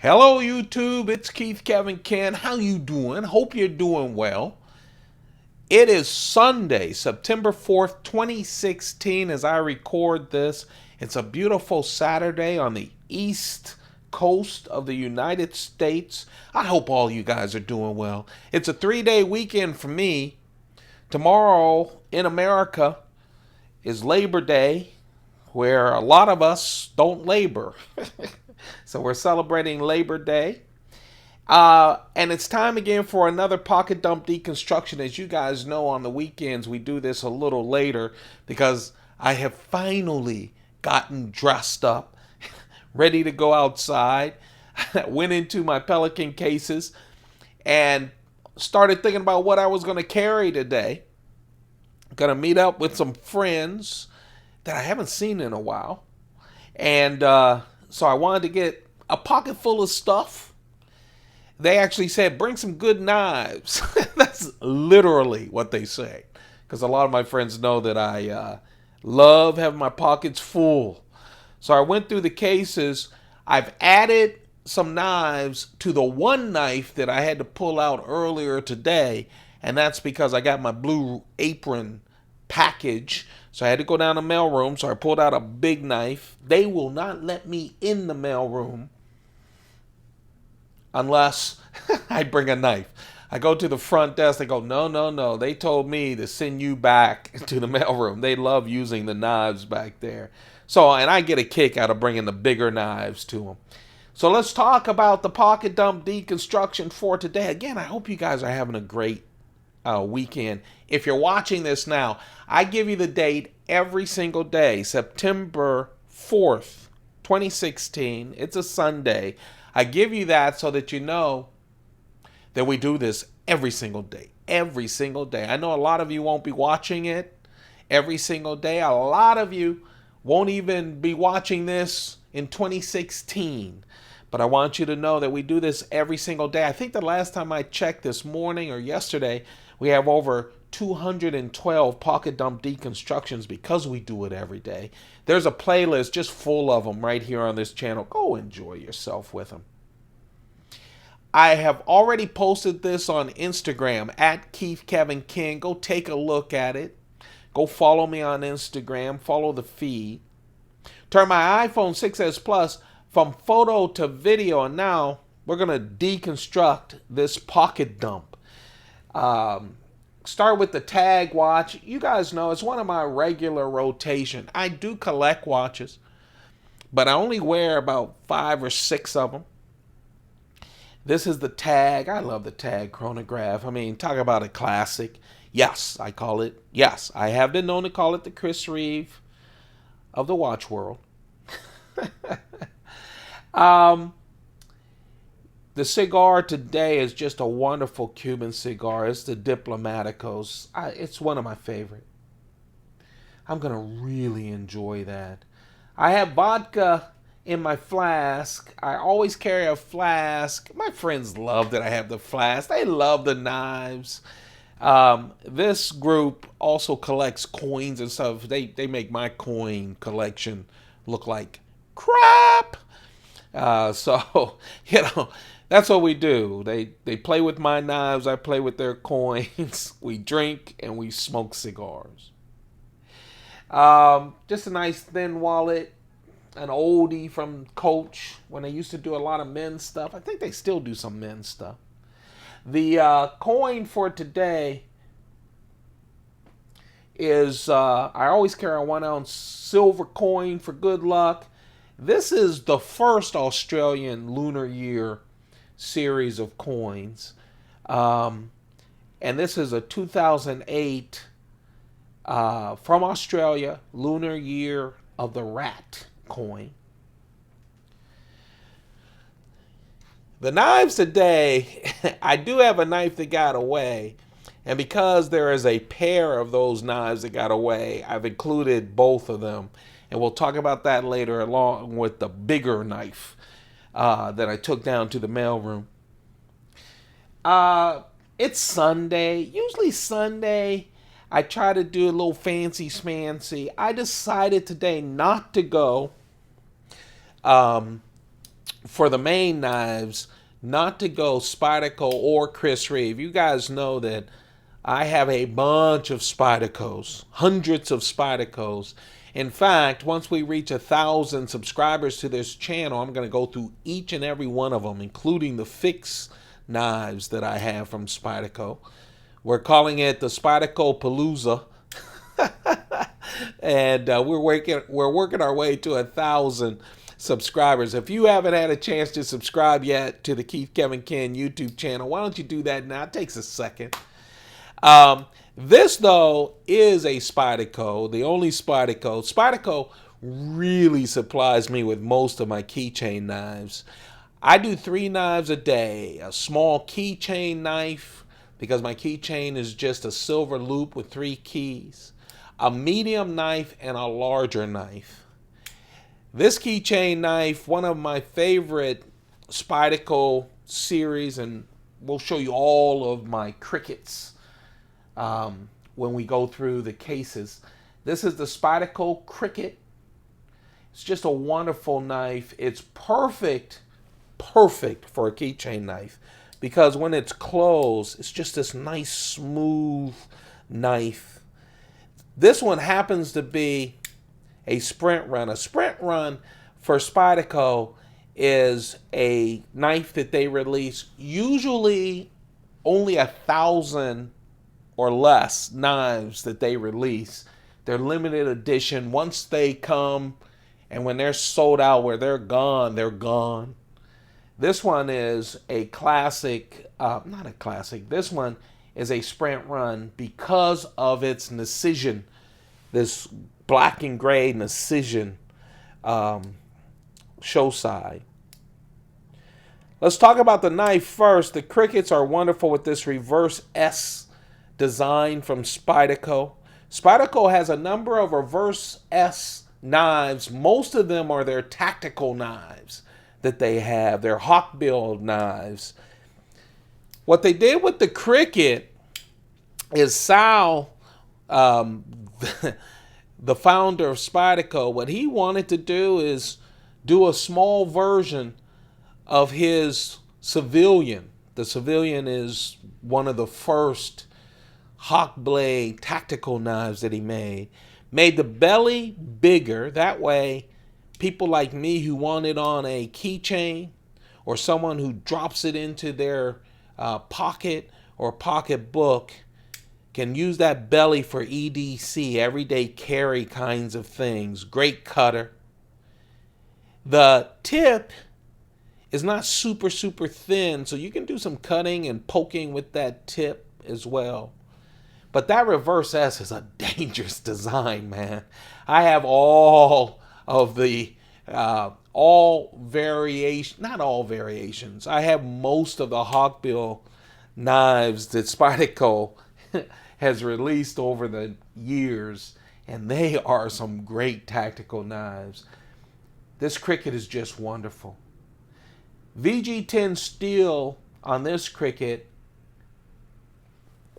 Hello YouTube, it's Keith Kevin Ken. How you doing? Hope you're doing well. It is Sunday, September 4th, 2016 as I record this. It's a beautiful Saturday on the East Coast of the United States. I hope all you guys are doing well. It's a 3-day weekend for me. Tomorrow in America is Labor Day, where a lot of us don't labor. So we're celebrating Labor Day. And it's time again for another pocket dump deconstruction. As you guys know, on the weekends we do this a little later because I have finally gotten dressed up, ready to go outside. Went into my Pelican cases and started thinking about what I was going to carry today. Going to meet up with some friends that I haven't seen in a while. And so I wanted to get a pocket full of stuff. They actually said, bring some good knives. That's literally what they say. Because a lot of my friends know that I love having my pockets full. So I went through the cases. I've added some knives to the one knife that I had to pull out earlier today. And that's because I got my Blue Apron package. So I had to go down the mailroom. So I pulled out a big knife. They will not let me in the mailroom unless I bring a knife. I go to the front desk. They go, no, no, no. They told me to send you back to the mailroom. They love using the knives back there. So, and I get a kick out of bringing the bigger knives to them. So let's talk about the pocket dump deconstruction for today. Again, I hope you guys are having a great weekend. If you're watching this now, I give you the date every single day. September 4th, 2016. It's a Sunday. I give you that so that you know that we do this every single day. Every single day. I know a lot of you won't be watching it every single day. A lot of you won't even be watching this in 2016. But I want you to know that we do this every single day. I think the last time I checked this morning or yesterday, we have over 212 pocket dump deconstructions because we do it every day. There's a playlist just full of them right here on this channel. Go enjoy yourself with them. I have already posted this on Instagram at Keith Kevin King. Go take a look at it. Go follow me on Instagram. Follow the feed. Turn my iPhone 6s Plus from photo to video, and now we're going to deconstruct this pocket dump. Start with the tag watch. You guys know it's one of my regular rotation. I do collect watches, but I only wear about 5 or 6 of them. This is the tag. I love the tag chronograph. I mean, talk about a classic. Yes, I call it. Yes, I have been known to call it the Chris Reeve of the watch world. The cigar today is just a wonderful Cuban cigar. It's the Diplomaticos. It's one of my favorite. I'm going to really enjoy that. I have vodka in my flask. I always carry a flask. My friends love that I have the flask. They love the knives. This group also collects coins and stuff. They make my coin collection look like crap. So, you know, that's what we do. They play with my knives. I play with their coins. We drink and we smoke cigars. Just a nice thin wallet. An oldie from Coach when they used to do a lot of men's stuff. I think they still do some men's stuff. The coin for today is, I always carry a 1 ounce silver coin for good luck. This is the first Australian Lunar Year series of coins. And this is a 2008 from Australia Lunar Year of the Rat coin. The knives today, I do have a knife that got away. And because there is a pair of those knives that got away, I've included both of them. And we'll talk about that later along with the bigger knife that I took down to the mailroom. It's Sunday. Usually Sunday, I try to do a little fancy schmancy. I decided today not to go for the main knives, not to go Spyderco or Chris Reeve. You guys know that I have a bunch of Spydercos, hundreds of Spydercos. In fact, once we reach 1,000 subscribers to this channel, I'm going to go through each and every one of them, including the fixed knives that I have from Spyderco. We're calling it the Spyderco Palooza. And we're working our way to 1,000 subscribers. If you haven't had a chance to subscribe yet to the Keith Kevin Ken YouTube channel, why don't you do that now? It takes a second. This, though, is a Spyderco, the only Spyderco. Spyderco really supplies me with most of my keychain knives. I do 3 knives a day. A small keychain knife, because my keychain is just a silver loop with 3 keys. A medium knife and a larger knife. This keychain knife, one of my favorite Spyderco series, and we'll show you all of my crickets when we go through the cases. This is the Spyderco Cricket. It's just a wonderful knife. It's perfect for a keychain knife, because when it's closed, it's just this nice smooth knife. This one happens to be a sprint run. A sprint run for Spyderco is a knife that they release usually only 1,000 or less knives that they release. They're limited edition. Once they come and when they're sold out, where they're gone, they're gone. This one is a classic, not a classic, this one is a sprint run because of its Precision, this black and gray Precision show side. Let's talk about the knife first. The crickets are wonderful with this reverse S design from Spyderco. Spyderco has a number of reverse S knives. Most of them are their tactical knives that they have. They're hawkbill knives. What they did with the cricket is Sal, the founder of Spyderco, what he wanted to do is do a small version of his Civilian. The Civilian is one of the first hawk blade tactical knives that he made. Made the belly bigger. That way, people like me who want it on a keychain, or someone who drops it into their pocket or pocketbook, can use that belly for EDC, everyday carry kinds of things. Great cutter. The tip is not super thin, so you can do some cutting and poking with that tip as well. But that reverse S is a dangerous design, man. I have all of the all variation, not all variations. I have most of the hawkbill knives that Spyderco has released over the years, and they are some great tactical knives. This cricket is just wonderful. VG10 steel on this cricket,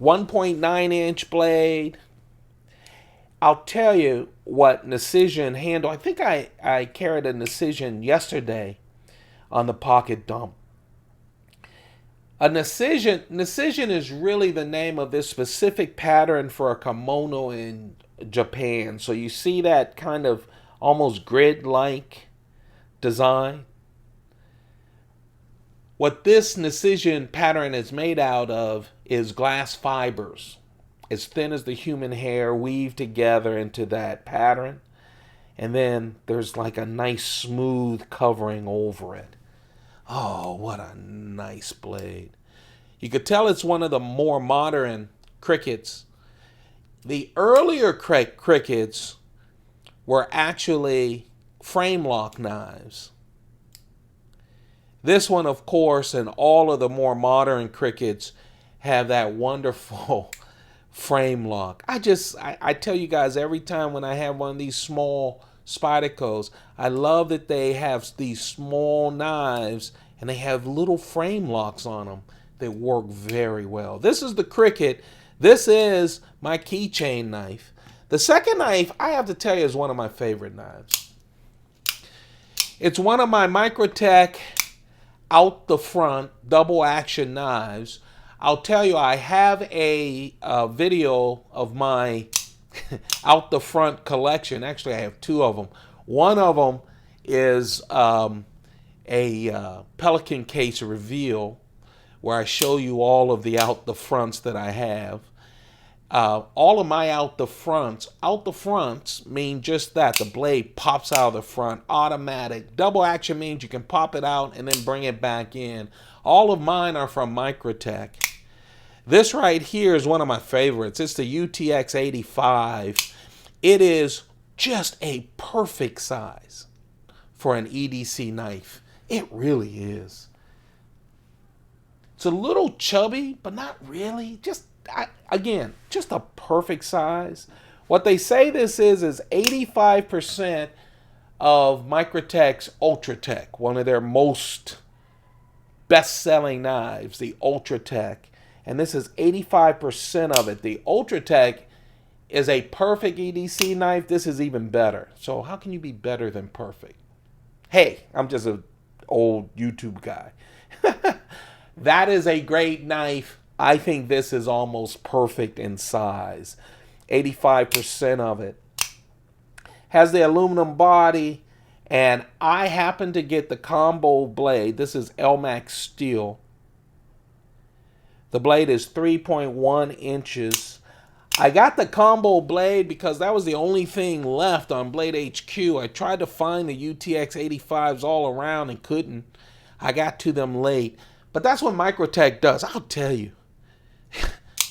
1.9-inch blade. I'll tell you what Precision handle. I think I carried a Precision yesterday on the pocket dump. A Precision is really the name of this specific pattern for a kimono in Japan. So you see that kind of almost grid-like design. What this Precision pattern is made out of is glass fibers, as thin as the human hair, weaved together into that pattern. And then there's like a nice smooth covering over it. Oh, what a nice blade. You could tell it's one of the more modern crickets. The earlier crickets were actually frame lock knives. This one, of course, and all of the more modern crickets have that wonderful frame lock. I tell you guys, every time when I have one of these small Spydercos, I love that they have these small knives and they have little frame locks on them that work very well. This is the cricket. This is my keychain knife. The second knife, I have to tell you, is one of my favorite knives. It's one of my Microtech out the front double action knives. I'll tell you, I have a video of my out the front collection. Actually, I have two of them. One of them is a Pelican case reveal where I show you all of the out the fronts that I have. All of my out the fronts mean just that. The blade pops out of the front, automatic. Double action means you can pop it out and then bring it back in. All of mine are from Microtech. This right here is one of my favorites. It's the UTX-85. It is just a perfect size for an EDC knife. It really is. It's a little chubby, but not really. Again, just a perfect size. What they say this is 85% of Microtech's Ultratech, one of their most best-selling knives, the Ultratech. And this is 85% of it. The Ultratech is a perfect EDC knife. This is even better. So how can you be better than perfect? Hey, I'm just an old YouTube guy. That is a great knife. I think this is almost perfect in size. 85% of it. Has the aluminum body, and I happen to get the combo blade. This is Elmax steel. The blade is 3.1 inches. I got the combo blade because that was the only thing left on Blade HQ. I tried to find the UTX-85s all around and couldn't. I got to them late. But that's what Microtech does. I'll tell you.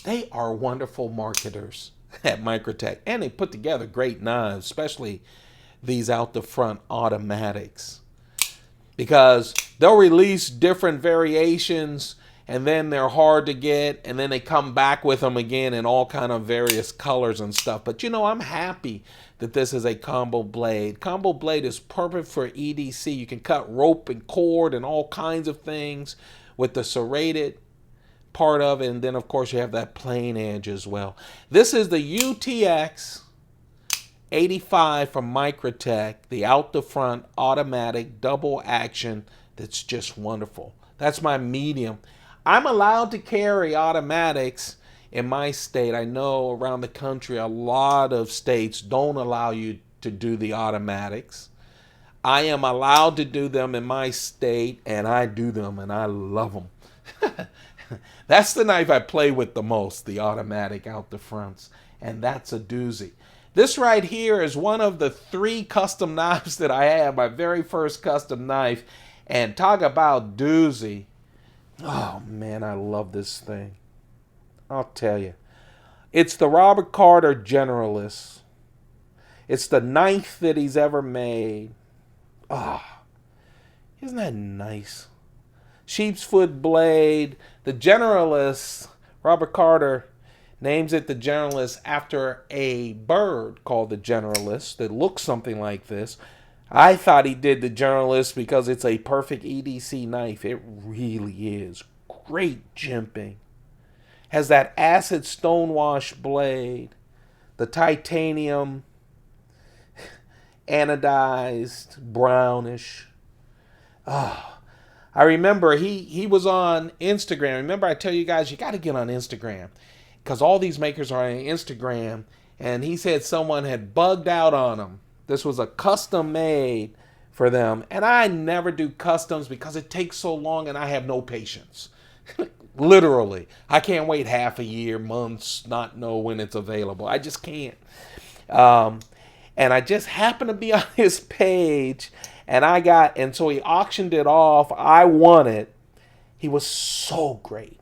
They are wonderful marketers at Microtech. And they put together great knives, especially these out the front automatics. Because they'll release different variations and then they're hard to get, and then they come back with them again in all kind of various colors and stuff. But you know, I'm happy that this is a combo blade. Combo blade is perfect for EDC. You can cut rope and cord and all kinds of things with the serrated part of it, and then of course you have that plain edge as well. This is the UTX-85 from Microtech, the out the front automatic double action. That's just wonderful. That's my medium. I'm allowed to carry automatics in my state. I know around the country a lot of states don't allow you to do the automatics. I am allowed to do them in my state, and I do them, and I love them. That's the knife I play with the most, the automatic out the fronts, and that's a doozy. This right here is one of the 3 custom knives that I have, my very first custom knife, and talk about doozy. Oh man, I love this thing. I'll tell you. It's the Robert Carter Generalist. It's the 9th that he's ever made. Ah, isn't that nice? Sheep's foot blade. The Generalist, Robert Carter names it the Generalist after a bird called the Generalist that looks something like this. I thought he did the Generalist because it's a perfect EDC knife. It really is. Great jimping. Has that acid stonewash blade. The titanium anodized brownish. Oh, I remember he was on Instagram. Remember I tell you guys, you got to get on Instagram because all these makers are on Instagram. And he said someone had bugged out on him. This was a custom made for them. And I never do customs because it takes so long and I have no patience. Literally. I can't wait half a year, months, not know when it's available. I just can't. And I just happened to be on his page and so he auctioned it off. I won it. He was so great.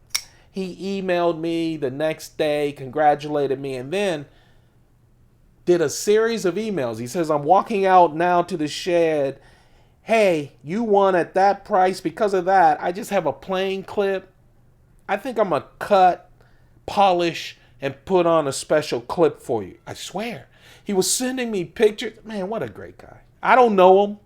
He emailed me the next day, congratulated me, and then did a series of emails. He says, I'm walking out now to the shed. Hey, you won at that price. Because of that, I just have a plain clip. I think I'm going to cut, polish, and put on a special clip for you. I swear. He was sending me pictures. Man, what a great guy. I don't know him,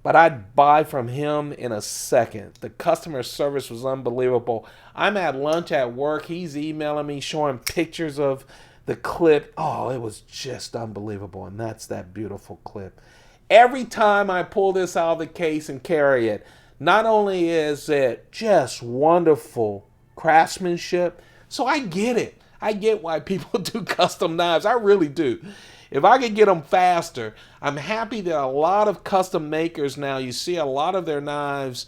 but I'd buy from him in a second. The customer service was unbelievable. I'm at lunch at work. He's emailing me, showing pictures of the clip. Oh, it was just unbelievable. And that's that beautiful clip. Every time I pull this out of the case and carry it, not only is it just wonderful craftsmanship, so I get it. I get why people do custom knives. I really do. If I could get them faster, I'm happy that a lot of custom makers now, you see a lot of their knives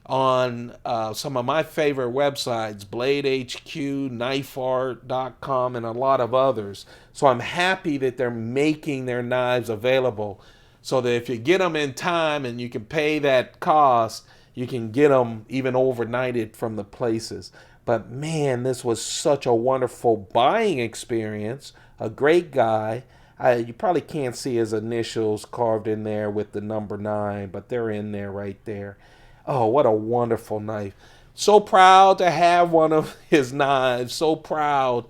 on some of my favorite websites, Blade HQ, KnifeArt.com, and a lot of others. So I'm happy that they're making their knives available so that if you get them in time and you can pay that cost, you can get them even overnighted from the places. But man, this was such a wonderful buying experience. A great guy. You probably can't see his initials carved in there with the number 9, but they're in there right there. Oh, what a wonderful knife. So proud to have one of his knives. So proud.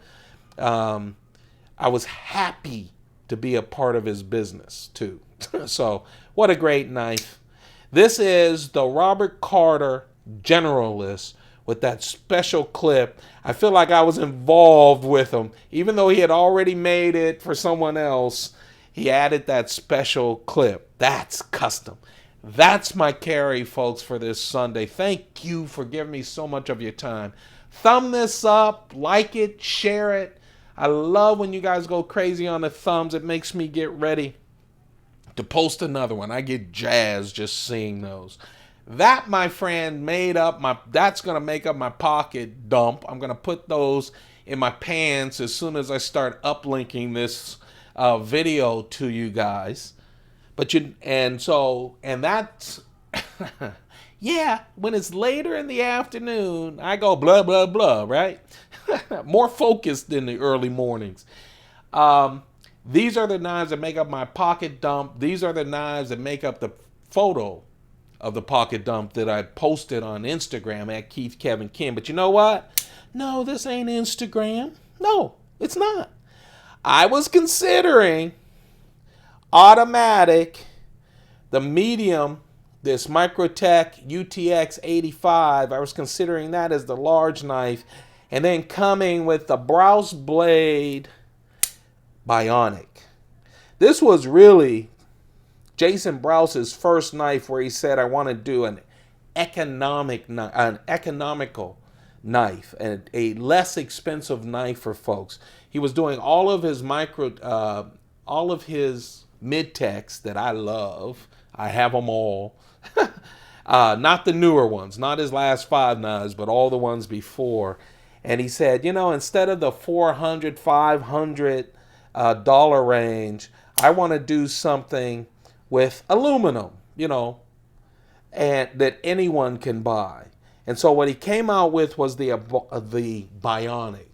I was happy to be a part of his business, too. So, what a great knife. This is the Robert Carter Generalist with that special clip. I feel like I was involved with him. Even though he had already made it for someone else, he added that special clip. That's custom. That's my carry, folks, for this Sunday. Thank you for giving me so much of your time. Thumb this up, like it, share it. I love when you guys go crazy on the thumbs. It makes me get ready to post another one. I get jazzed just seeing those. That, my friend, that's going to make up my pocket dump. I'm going to put those in my pants as soon as I start uplinking this video to you guys. And that's, yeah, when it's later in the afternoon, I go blah, blah, blah, right? More focused than the early mornings. These are the knives that make up my pocket dump. These are the knives that make up the photo of the pocket dump that I posted on Instagram at Keith Kevin Ken. But you know what? No, this ain't Instagram. No, it's not. I was considering automatic, the medium, this Microtech UTX-85. I was considering that as the large knife. And then coming with the Brous blade Bionic. This was really Jason Brous's first knife where he said, I want to do an economical knife, and a less expensive knife for folks. He was doing all of his mid-techs that I love. I have them all. Not the newer ones, not his last 5 knives, but all the ones before. And he said, instead of the $400, $500 range, I want to do something with aluminum, and that anyone can buy. And so what he came out with was the Bionic,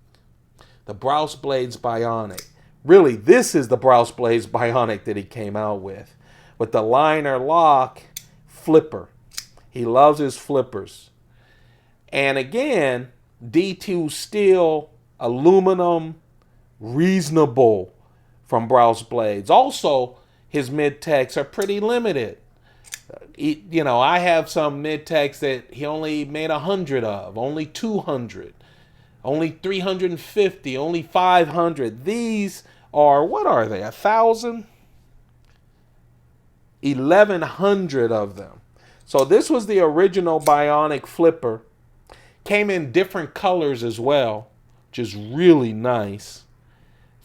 the Brous Blades Bionic. Really, this is the Brous Blades Bionic that he came out with the liner lock flipper. He loves his flippers. And again, D2 steel, aluminum, reasonable from Brous Blades. Also, his mid-techs are pretty limited. I have some mid-techs that he only made 100 of, only 200, only 350, only 500. These are, what are they, 1,000? 1,100 of them. So this was the original Bionic flipper. Came in different colors as well, which is really nice.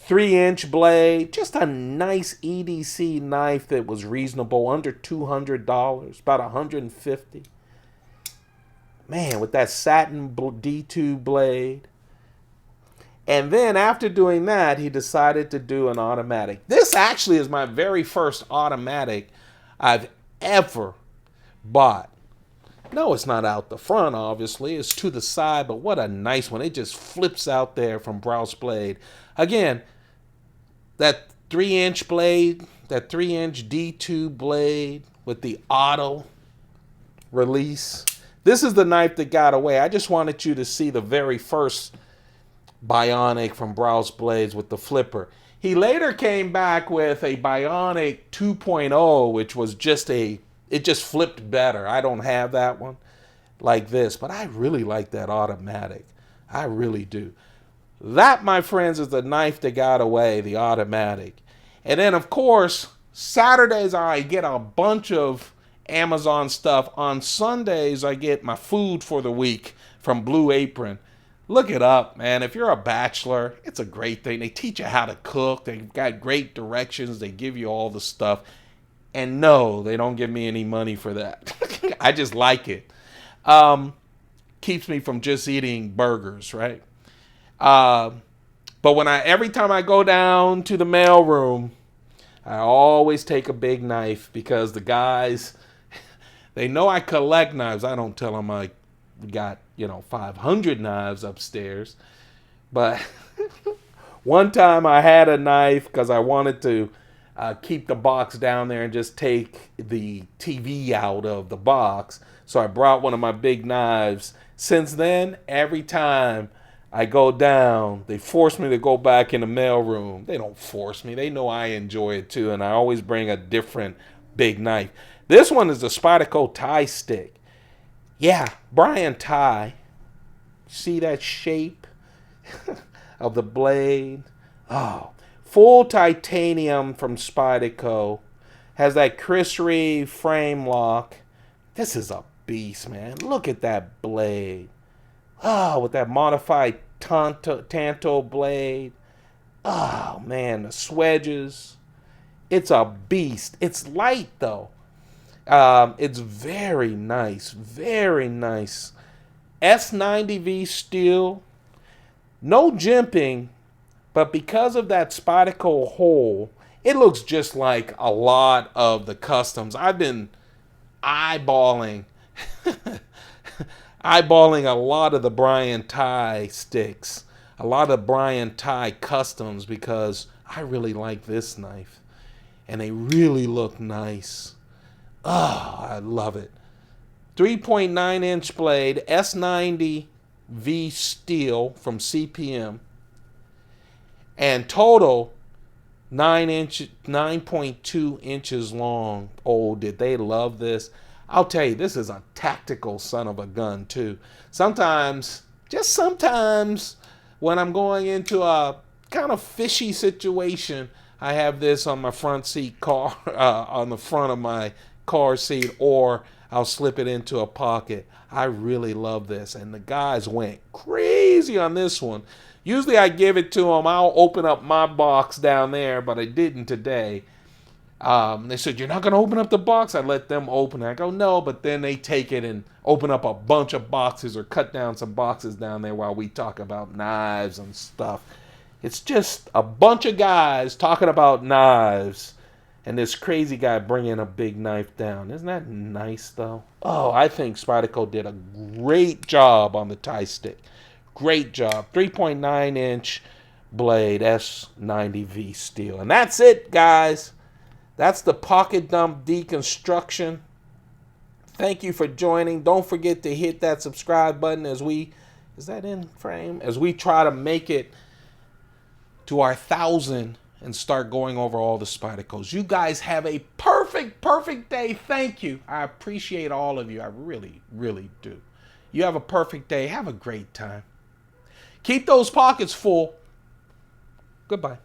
3-inch blade, just a nice EDC knife that was reasonable, under $200, about $150. Man, with that satin D2 blade. And then after doing that, he decided to do an automatic. This actually is my very first automatic I've ever bought. No, it's not out the front, obviously. It's to the side, but what a nice one. It just flips out there from Brous Blade. Again, that 3-inch blade, that 3-inch D2 blade with the auto release. This is the knife that got away. I just wanted you to see the very first Bionic from Brous Blades with the flipper. He later came back with a Bionic 2.0, which was it just flipped better. I don't have that one like this, but I really like that automatic. I really do. That, my friends, is the knife that got away, the automatic. And then, of course, Saturdays, I get a bunch of Amazon stuff. On Sundays, I get my food for the week from Blue Apron. Look it up, man. If you're a bachelor, it's a great thing. They teach you how to cook. They've got great directions. They give you all the stuff. And no, they don't give me any money for that. I just like it. Keeps me from just eating burgers, right? But every time I go down to the mail room, I always take a big knife because the guys, they know I collect knives. I don't tell them I got, 500 knives upstairs. But one time I had a knife because I wanted to keep the box down there and just take the TV out of the box. So I brought one of my big knives. Since then, every time I go down, they force me to go back in the mailroom. They don't force me. They know I enjoy it too, and I always bring a different big knife. This one is the Spyderco Tighe stick. Yeah, Brian Tighe. See that shape of the blade? Oh, full titanium from Spyderco. Has that Chris Reeve frame lock. This is a beast, man. Look at that blade. Oh, with that modified Tanto blade. Oh, man, the swedges. It's a beast. It's light, though. It's very nice. Very nice. S90V steel. No jimping, but because of that Spyderco hole, it looks just like a lot of the customs. I've been eyeballing a lot of the Brian Tighe sticks, a lot of Brian Tighe customs, because I really like this knife and they really look nice. Oh, I love it. 3.9 inch blade, S90 V steel from CPM, and total 9.2 inches long. Oh, did they love this? I'll tell you, this is a tactical son of a gun too. Sometimes, just sometimes, when I'm going into a kind of fishy situation, I have this on my front seat car, on the front of my car seat, or I'll slip it into a pocket. I really love this, and the guys went crazy on this one. Usually I give it to them. I'll open up my box down there, but I didn't today. They said, "You're not going to open up the box?" I let them open it. I go, "No," but then they take it and open up a bunch of boxes or cut down some boxes down there while we talk about knives and stuff. It's just a bunch of guys talking about knives and this crazy guy bringing a big knife down. Isn't that nice, though? Oh, I think Spyderco did a great job on the Tighe stick. Great job. 3.9 inch blade, S90V steel. And that's it, guys. That's the pocket dump deconstruction. Thank you for joining. Don't forget to hit that subscribe button as we, is that in frame? As we try to make it to our 1,000 and start going over all the Spydercos. You guys have a perfect day. Thank you. I appreciate all of you. I really, really do. You have a perfect day. Have a great time. Keep those pockets full. Goodbye.